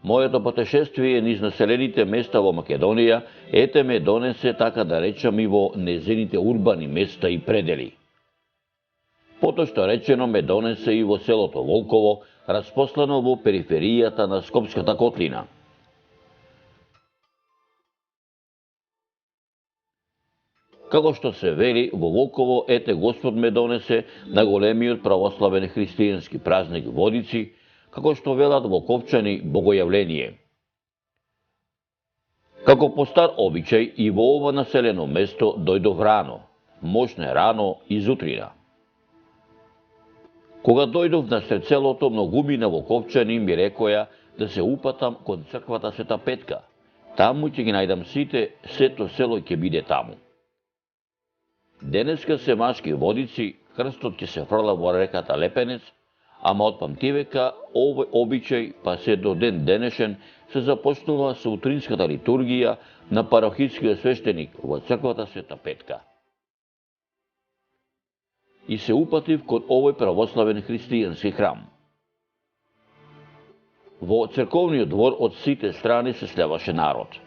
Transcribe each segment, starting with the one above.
Моето путешествие низ населените места во Македонија ете ме донесе, така да речам, и во незините урбани места и предели. Потошто речено ме донесе и во селото Волково, распослано во периферијата на Скопската котлина. Како што се вели, во Волково ете Господ ме донесе на големиот православен христијански празник Водици, како што велат волковчани Богојавление. Како по стар обичај и во ова населено место дојдов рано, можне рано изутрина. Кога дојдов насред селото, многумина волковчани ми рекоја да се упатам кон црквата Света Петка. Таму ќе ги најдам сите, сето село ќе биде таму. Денеска се машки Водици, крстот ќе се фрла во реката Лепенец, ама од памтивека овој обичај па се до ден денешен се започнува со утринската литургија на парохискиот свештеник во црквата Света Петка. И се упатив кон овој православен христијански храм. Во црковниот двор од сите страни се слеваше народ.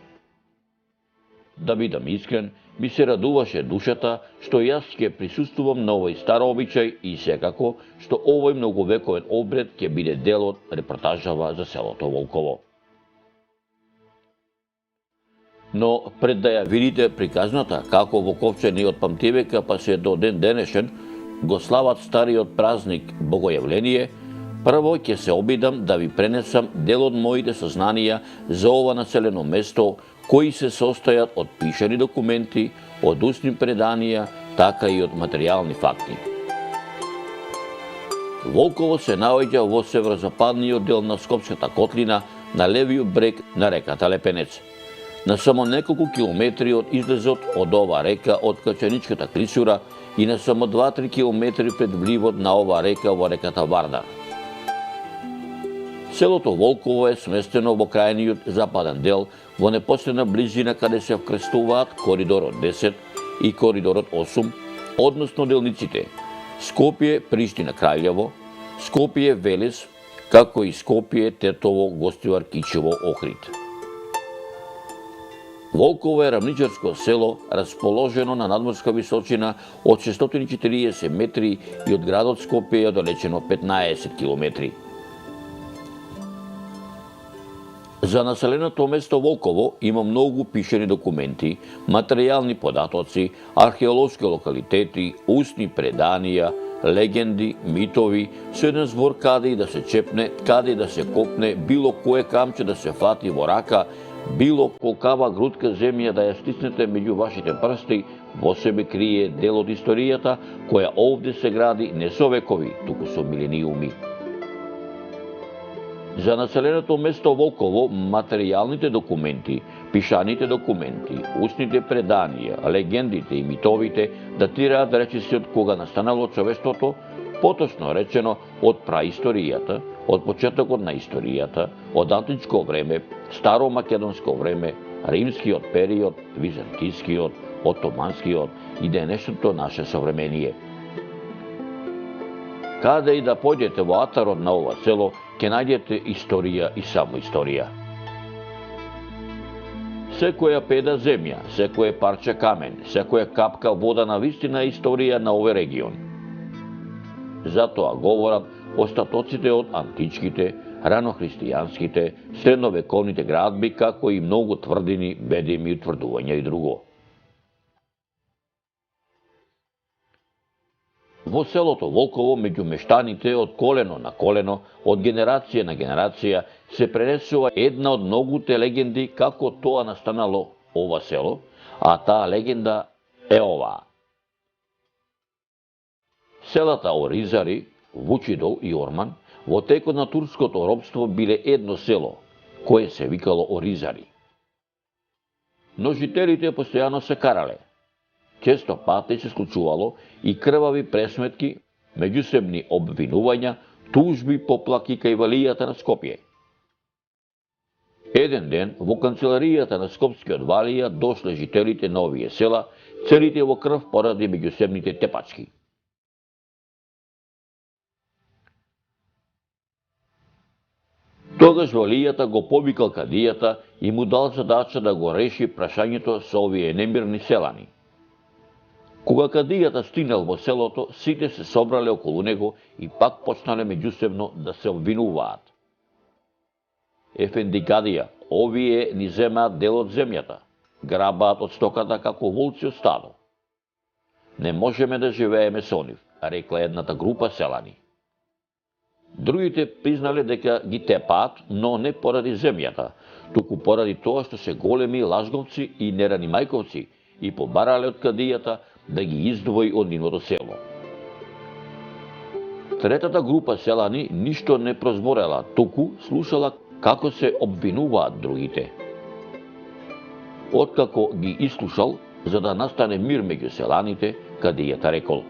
Да бидам искрен, ми се радуваше душата што јас ќе присуствувам на овој стар обичај и секако што овој многовековен обред ќе биде дел од репортажава за селото Волково. Но пред да ја видите приказната како волковчани од памтивека па се до ден денешен го слават стариот празник Богојавление, прво ќе се обидам да ви пренесам дел од моите сознанија за ова населено место, кои се состојат од пишани документи, од устни преданија, така и од материјални факти. Волково се наоѓа во северозападниот дел на Скопската котлина, на левиот брег на реката Лепенец. На само неколку километри од излезот од ова река од Качаничката клисура и на само 2-3 километри пред вливот на ова река во реката Вардар. Селото Волково е сместено во крајниот западен дел, во непосредна близина каде се вкрестуваат коридорот 10 и коридорот 8, односно делниците Скопје, Приштина, Краљево, Скопје, Велес, како и Скопје, Тетово, Гостивар, Кичево, Охрид. Волково е рамничарско село, расположено на надморска височина од 640 метри и од градот Скопје е оддалечено 15 километри. За населеното место Волково има многу пишани документи, материјални податоци, археолошки локалитети, устни преданија, легенди, митови, со еден збор каде и да се чепне, каде и да се копне, било кое камче да се фати во рака, било колкава грудка земја да ја стиснете меѓу вашите прсти, во себе крие дел од историјата која овде се гради не со векови, туку со милениуми. За населеното место Волково, материјалните документи, пишаните документи, устните преданија, легендите и митовите датираат речиси од кога настанало човештвото, поточно речено од праисторијата, од почетокот на историјата, од античко време, старомакедонско време, римскиот период, византискиот, отоманскиот и денешното наше современие. Каде и да појдете во атарот на ова село, ќе најдете историја и само историја. Секоја педа земја, секое парче камен, секоја капка вода на вистина е историја на овој регион. Затоа говорат остатоците од античките, ранохристијанските, средновековните градби, како и многу тврдини, бедими, утврдувања и друго. Во селото Волково, меѓу мештаните од колено на колено, од генерација на генерација, се пренесува една од многуте легенди како тоа настанало ова село, а таа легенда е оваа. Селата Оризари, Вучидол и Орман во текот на турското робство биле едно село, кое се викало Оризари. Но жителите постојано се карале. Често пати се случувало и крвави пресметки, меѓусебни обвинувања, тужби, поплаки кај валијата на Скопје. Еден ден во канцеларијата на Скопскиот валија дошле жителите на овие села, целите во крв поради меѓусебните тепачки. Тогаш Валијата го повикал кадијата и му дал задача да го реши прашањето со овие немирни селани. Кога кадијата стигнал во селото, сите се собрале околу него и пак почнале меѓусебно да се обвинуваат. Ефенди кадија, овие ни земаат дел од земјата, грабаат од стоката како волци од стадо. Не можеме да живееме со нив, рекла едната група селани. Другите признале дека ги тепаат, но не поради земјата, туку поради тоа што се големи лажговци и неранимајковци и побарале од кадијата да ги издвои од нивното село. Третата група селани ништо не прозборела, туку слушала како се обвинуваат другите. Откако ги ислушал, за да настане мир меѓу селаните, кадијата рекол: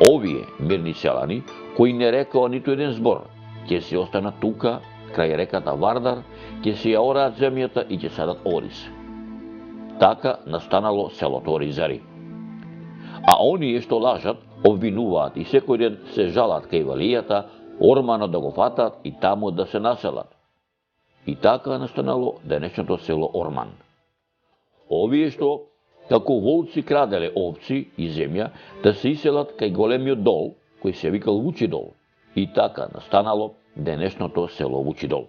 овие мирни селани, кои не рекао ниту еден збор, ќе се останат тука, крај реката Вардар, ќе се ја ораат земјата и ќе садат ориз. Така настанало селото Оризари. А оние што лажат, обвинуваат и секој ден се жалат кај Валијата, Ормано да го фатат и таму да се населат. И така настанало денешното село Орман. Овие што, како волци краделе овци и земја, да се иселат кај големиот дол, кој се викал Вучидол. И така настанало денешното село Вучидол.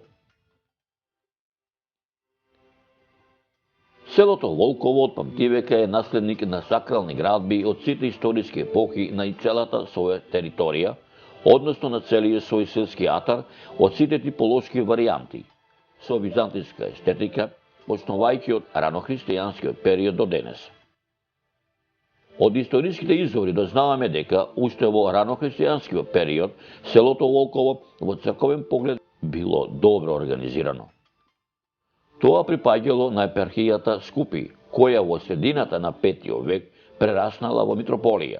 Селото Волково од памтивека е наследник на сакрални градби од сите историски епохи на и целата своја територија, односно на целиот свој селски атар од сите типолошки варијанти, со византијска естетика, почнувајќи од ранохристијанскиот период до денес. Од историските извори дознаваме дека уште во ранохристијанскиот период селото Волково во црковен поглед било добро организирано. Тоа припаѓало на епархијата Скупи, која во средината на 5 век прераснала во митрополија.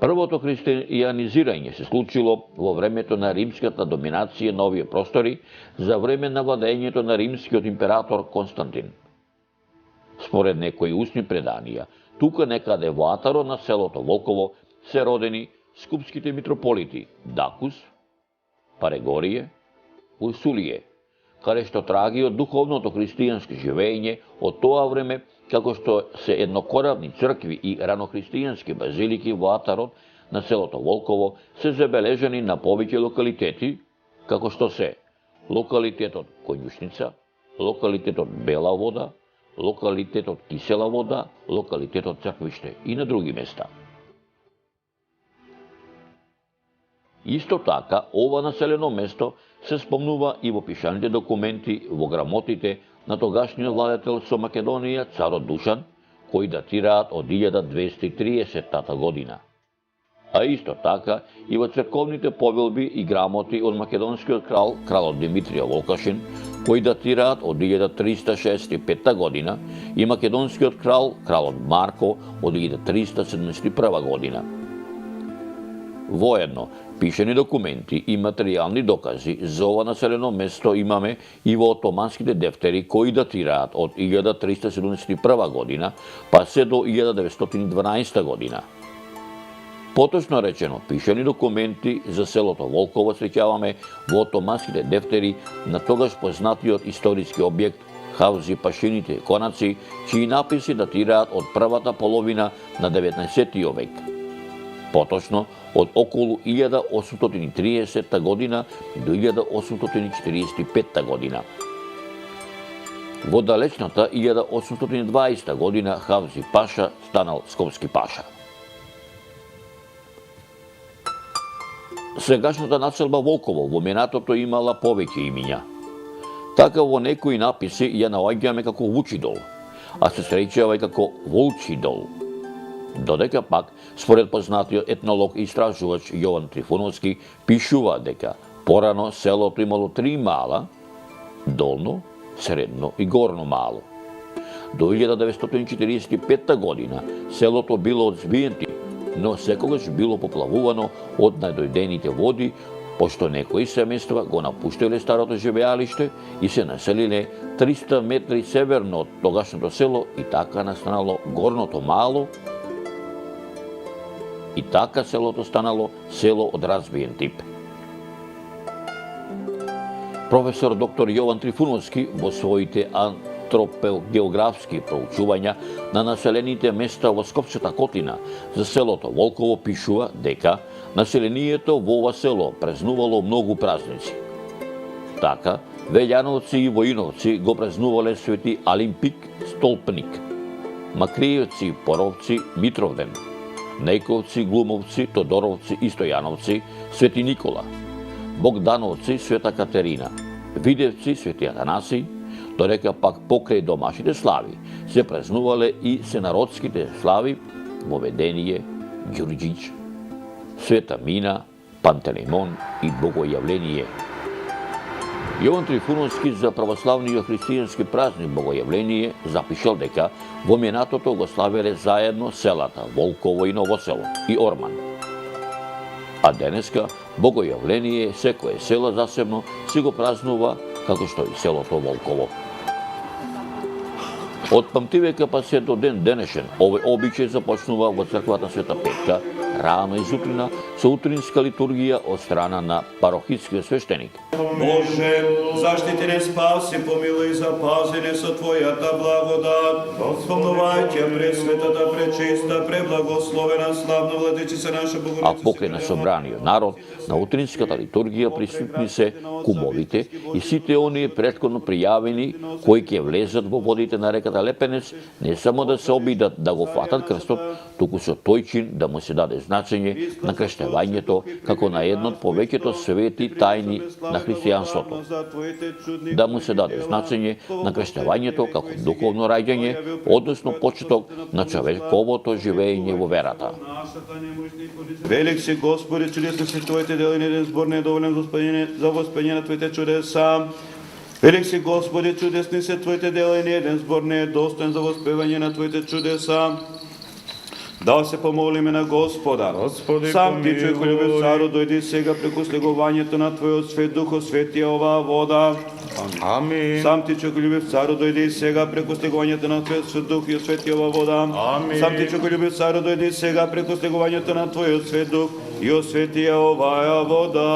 Првото христијанизирање се случило во времето на римската доминација на овие простори за време на владењето на римскиот император Константин. Според некои устни преданија, тука некаде во атарот на селото Волково се родени скупските митрополити Дакус, Парегорие, Урсулие, каде што траги од духовното христијанско живење од тоа време, како што се еднокоравни цркви и ранохристијански базилики во атарот на селото Волково се забележани на повеќе локалитети, како што се локалитетот Конјушница, локалитетот Бела вода, локалитетот Кисела вода, локалитетот Црквиште и на други места. Исто така, ова населено место се спомнува и во пишаните документи во грамотите на тогашниот владетел со Македонија царот Душан, кои датираат од 1230 година. А исто така и во црковните повелби и грамоти од македонскиот крал, кралот Димитрија Волкашин, кои датираат од 1365 година, и македонскиот крал, кралот Марко, од 1371 година. Воедно, пишени документи и материјални докази за ова населено место имаме и во отоманските дефтери кои датираат од 1371 година па се до 1912 година. Поточно речено, пишени документи за селото Волково среќаваме во отоманските дефтери на тогаш познатиот историски објект Хавзи Пашините конаци, чии написи датираат од првата половина на 19. век. Поточно, од околу 1830 година до 1845 година. Во далечната 1820 година Хавзи Паша станал Скопски паша. Сегашната населба Волково во минатото имала повеќе имиња. Така во некои написи ја наоѓаме како Вучидол, а се среќава и како Волчидол. Додека пак, според познатиот етнолог и истражувач Јован Трифуновски, пишува дека порано селото имало 3 мала, долно, средно и горно мало. До 1945 година селото било од звиен тип, но секогаш било поплавувано од најдојдените води, пошто некои семејства го напуштиле старото живеалиште и се населиле 300 метри северно од тогашното село и така настанало горното мало, и така селото станало село од развиен тип. Професор доктор Јован Трифуновски во своите антропогеографски проучувања на населените места во Скопската котлина за селото Волково пишува дека населението во ова село празнувало многу празници. Така, Велјановци и Воиновци го празнувале Свети Алимпик Столпник, Макриевци, Поровци, Митровден, Нејковци, Глумовци, Тодоровци и Стојановци, Свети Никола, Богдановци, Света Катерина, Видевци, Свети Атанаси, додека пак покрај домашните слави се празнувале и сенародските слави Воведение, Ѓурѓиќ, Света Мина, Пантелеймон и Богојавление. Јован Трифуновски за православниот христијански празник Богојавление запишал дека во минатото го славеле заедно селата Волково и Новосело и Орман. А денеска Богојавление секое село засебно си го празнува како што и селото Волково. Од памтивека па се до ден денешен, овој обичај започнува во црквата Света Петка, рано изутрина, со утринска литургија од страна на парохискиот свештеник. Боже, заштити не спаси, помилуј, запази не со Твојата благодат. Помнувајќа пресветата, пречиста, преблагословена, славна владичица наша Богородица. А покрај на собраниот народ, на утринската литургија присутни се кумовите и сите оние претходно пријавени кои ќе влезат во водите на реката Лепенец, не само да се обидат да го фатат крстот, туку со тој чин да му се даде значење на крштевањето како на едно од повеќето свети тајни на христијанството. Да му се даде значење на крштевањето како духовно раѓање, односно почеток на човековото живење во верата. Велик си Господи, чудесни си Твоите дела, еден збор не е доволен за воспење на Твоите чудеса. Велик си Господи, чудесни се Твоите дела, еден збор не е достоен за воспевање на Твоите чудеса. Да се помолиме на Господа. Господи, Сам Ти, човек помилуј. љубив цару, дојди сега преку слегувањето на Твојот свет дух, освети оваа вода. Амин. Сам Ти, човек љубив цару, дојди сега преку слегувањето на Твојот свет дух и освети оваа вода. Амин. Сам Ти, човек љубив цару, дојди сега преку слегувањето на Твојот свет дух и освети оваа вода.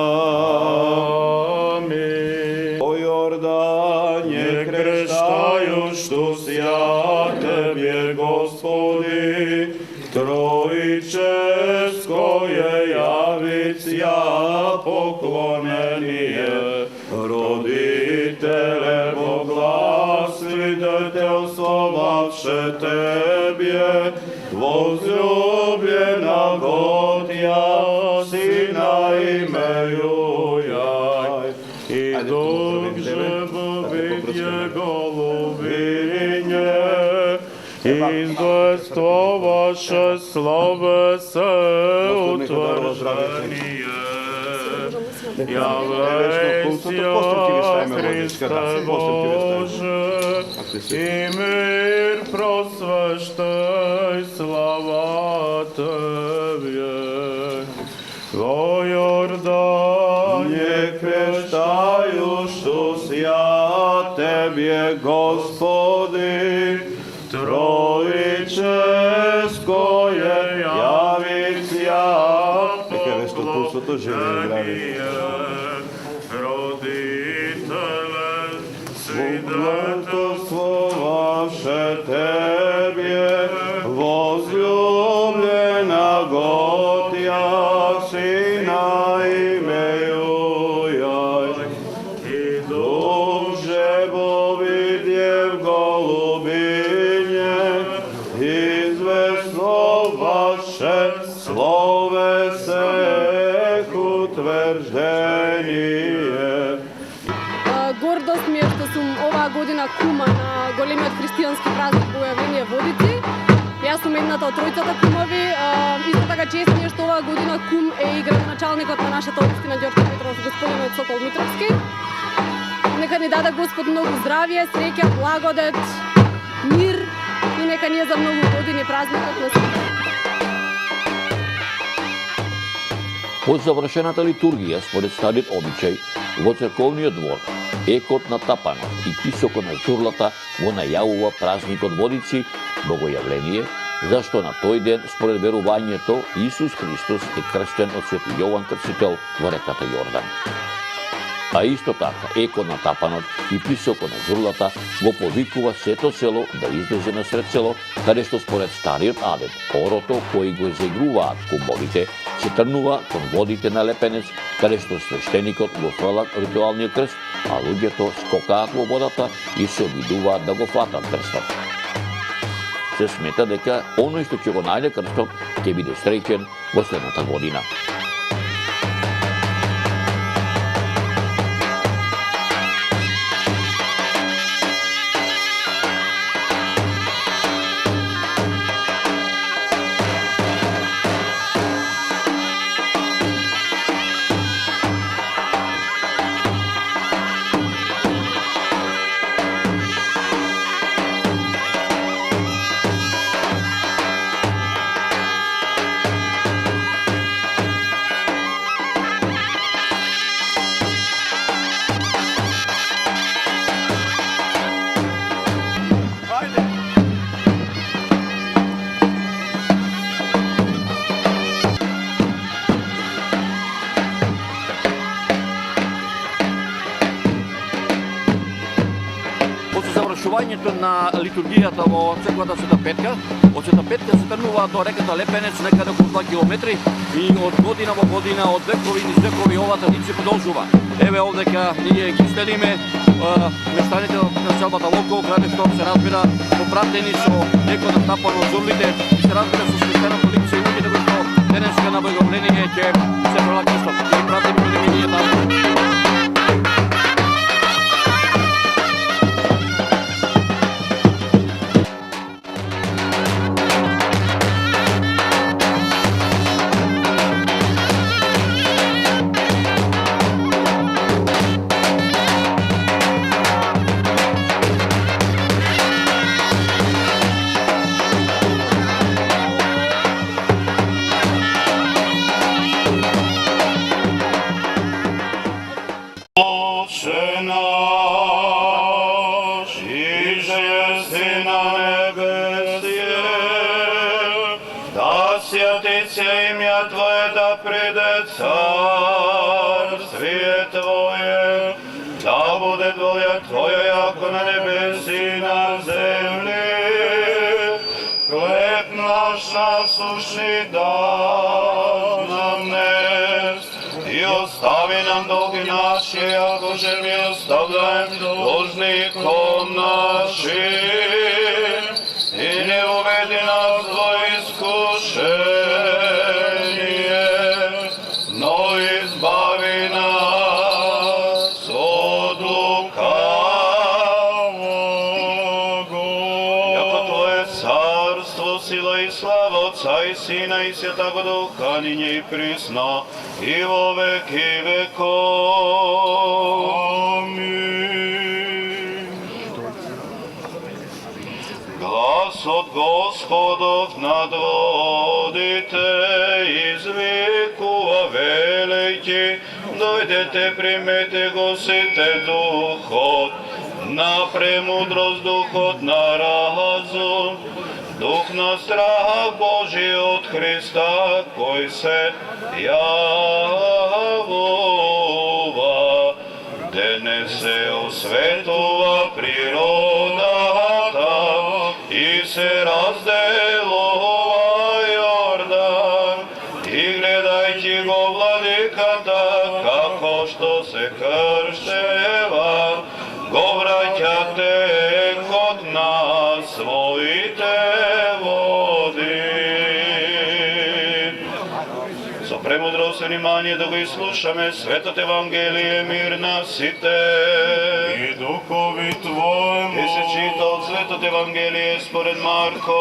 Амин. О Јордане, крштајушту сја Тебе, Господи, Троическое јавицја поклонение, родителе благослови детелствовавше Тебе, возлюбljena Готја, Сина имејујај, И дух живовидје голубиње, изгледствоваше словесе утвржение. Јавејся, Христе Боже, и мир просвещај, слава Тебе. Во Јордане крштајушту сја Тебе, Господи, Троическое јавицја поклонение, родителе, свидетелствовавше Тебе, возлюбljena Готја, Сина имејујај, и дух живовидјев голубиње, известоваше словесе утвржение. Гордост ми е што сум оваа година кума на големиот христијански празник Богојавление Водици. Јас сум едната од тројцата кумови. Исто така чест ми е што оваа година кум е и градоначалникот на нашата општина Ѓорче Петров, господинот Сокол Митровски. Нека ни даде Господ многу здравје, среќа, благодет, мир и нека ние за многу години празникот на сите. По завршената литургија, според стариот обичај, во црковниот двор, екот на тапанот и писокот на чурлата го најавува празникот Водици, Богојавление, зашто на тој ден, според верувањето, Исус Христос е крстен од Свети Јован Крстител во реката Јордан. а исто така еко натапанот и писоко на зурлата го повикува сето село да излезе на сред село, каде што според стариот адет, орото кој го заигруваат кумовите, се трнува кон водите на Лепенец, каде што свештеникот го фрла ритуалниот крст, а луѓето скокаат во водата и се обидуваат да го фатат крстот. Се смета дека оној што ќе го најде крстот ќе биде среќен во следната година. Завршувањето на литургијата во црквата Света Петка, од Света Петка се тргнува до реката Лепенец некаде околу 2 километри и од година во година, од векови низ векови ова традиција продолжува. Еве овдека ние ги следиме местаните на селбата Локо, каде што се разбира попратени со еко натапано од зурлите и се разбира со свештената ликца и луѓето кои што денеска на богослужение ќе се прелак крстот. Ќе ги пратиме ние таму. Святится имя Твое, да придет царствие Твое, да будет воля Твоя, яко на небеси и на земли. Хлеб наш насущный дашь нам днес, и остави нам долги наши, яко же мы оставляем должником нашим, и не уведи нас во искушение, но избави нас от лукавого. Яко Твое царство, сила и слава Отца и Сина и Святаго Духа, нине и присно, и во веки веков. Глас от Господов над водите извикува велики, дойдете, примете го сите духот, на премудрост духот на разум, дух на страх Божий от Христа, кој се јавува, денес се осветува природата, и се разделува Јордан, и гледајќи го владиката, како што се крштева, го враќате код нас своите води. Со премудрост и внимание да го изслушаме Светото Евангелие, мир на сите. И духови Твоему. И се чита од Светото Евангелие според Марко.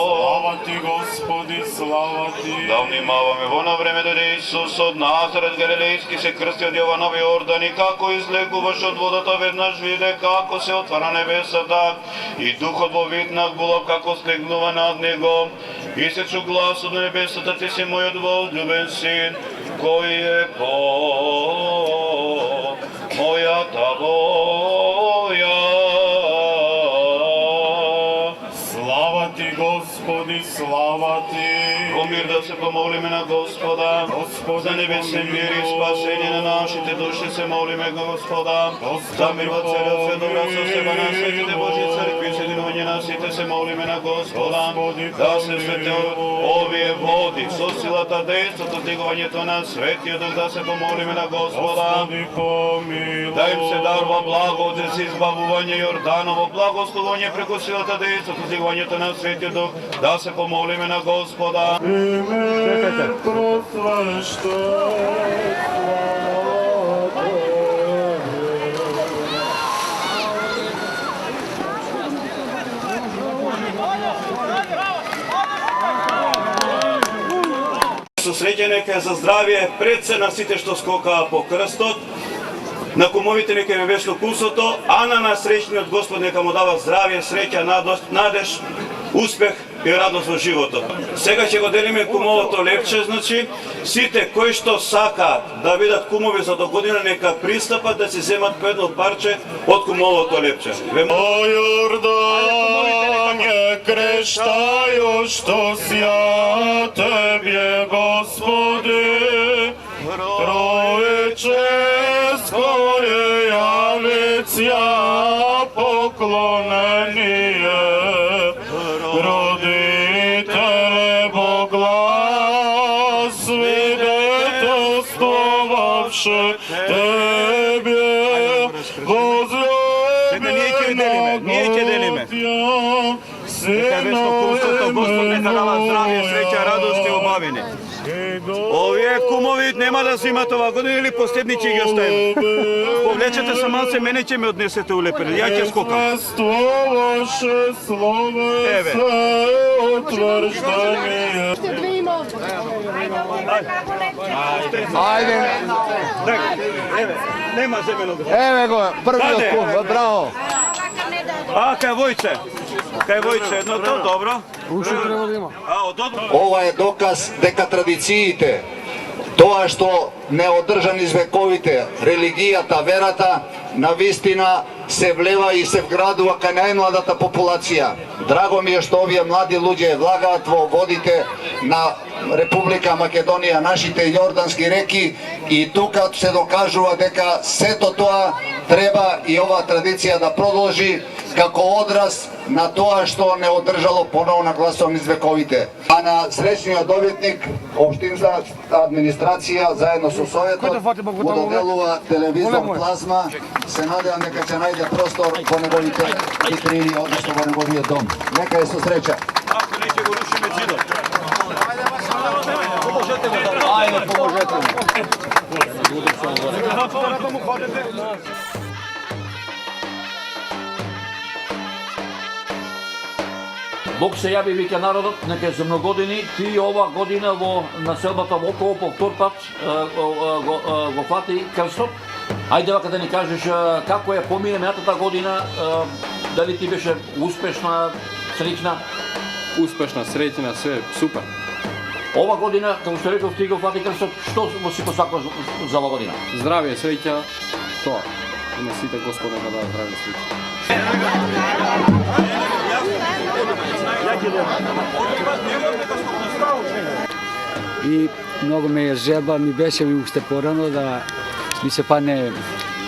Слава Ти, Господи, слава Ти. Да внимаваме, во на време дојде Исус од Назарет Галилејски, се крсти од Јован во Јордан, и како излегуваш од водата, веднаш виде како се отвара небесата и духот во вид на гулав како слегнува над него, и се чу глас од небесата: Ти си мојот возлюбен син, кој е по мојата воја. Слава Слава Ти, Господи, слава Ти. О мир да се помолиме на Господа, Господи, за небесен мир и помилуй. спасение на нашите души се молиме Господа, Господи, за мир во целиот свет, добра соседба на помилуй. светите Божи цркви, соединување на сите се молиме на Господа, Господи, да се свете помилуй. овие води, со силата действото, дигувањето на светиот дух, да се помолиме на Господа, Господи, помилуй. да им се дарува благодат за избавување Јорданово благословување преку силата действото, дигувањето на светиот дух, да се помолиме на Господа. Име просвеща, Со среќа нека е за здравје пред се на сите што скокаа по крстот, на кумовите нека е вешло кусото, а на насреќниот Господ нека му дава здравје, среќа, надеж, успех и радост во животот. Сега ќе го делиме кумовото лепче, значи сите кои што сакаат да бидат кумови за до година нека пристапат да си земат по едно парче од кумовото лепче. о Јордане, крещају што сја Тебе, Господи, Троеческое јавицја поклонение, родителе Богла, свидетелствовавши Тебе, Ние ќе делиме. Нека е весно кумството, Господ нека дава здравје, среќа, радост и убавини. Овие кумови нема да зимат ова година или последни ќе ги оставим. Повлечете се малце, мене ќе ме однесете улепени, ја ќе скокам. Ваше слове Еве. се утврждание. Ще две има овде. Ajde, Еве, нема земено. evo go, prvi od kum, bravo. А, кај Војце. Кај Војце, едното, добро. Уши треба да има. А, од Ова е доказ дека традициите, тоа што не одржан из вековите, религијата, верата, на вистина се влева и се вградува кај најмладата популација. Драго ми е што овие млади луѓе влагаат во водите на Република Македонија, нашите јордански реки, и тука се докажува дека сето тоа треба и оваа традиција да продолжи како одраз на тоа што не одржало, поново нагласувам, из вековите. А на среќниот добитник, општинска администрација заедно со Советот му доделува телевизор плазма. Се надевам дека ќе најде простор во неговите витрини, односно во неговиот дом. Нека е со среќа. Ако не ќе го рушиме зидот. Ajde, pomožete mi. Бог се јави, вика народот, нека за многодини, ти ова година во населбата Волково по втор пат го фати крстот. Ајде вака да ни кажеш како ја помине минатата година, дали ти беше успешна, среќна? Успешна, среќна, све супер. Ова година, како што реков, ти го фати крстот, што му си посакуваш за ова година? Здравје, среќа, тоа. И на сите Господа да дава здравје, среќа. И многу ме е жеба, ми беше ми уште порано да ми се падне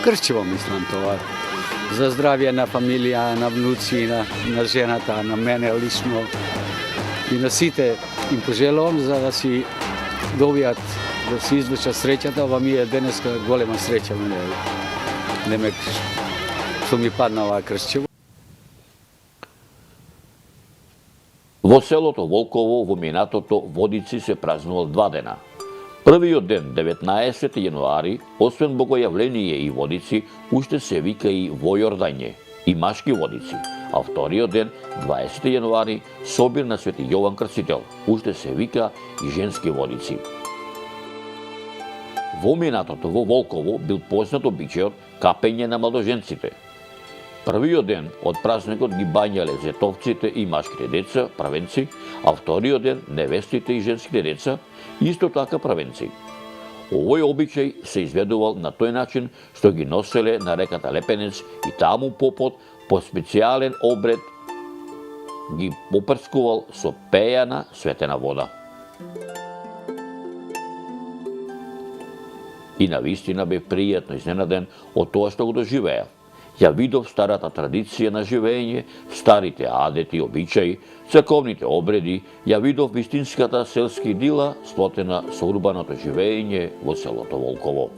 крчево, мислам тоа. За здравје на фамилија, на внуци, на жената, на мене лично. И на сите им пожелувам за да си добијат, да си извлечат среќата. Ова ми е денеска голема среќа, немек што ми падна ова крчево. Во селото Волково во минатото Водици се празнувал 2 дена. Првиот ден, 19 јануари, освен богојавление и Водици, уште се вика и Војордање и Машки Водици, а вториот ден, 20 јануари, собир на Свети Јован Крстител, уште се вика и Женски Водици. Во минатото во Волково бил познат обичајот капење на младоженците. Првиот ден од празникот ги бањале зетовците и машките деца, правенци, а вториот ден невестите и женските деца, исто така правенци. Овој обичај се изведувал на тој начин што ги носеле на реката Лепенец и таму попот по специјален обред ги попрскувал со пејана светена вода. И навистина бе пријатно изненаден од тоа што го доживеа. Ја видов старата традиција на живење, старите адети, обичаи, црковните обреди, ја видов вистинската селски дила сплотена со урбаното живење во селото Волково.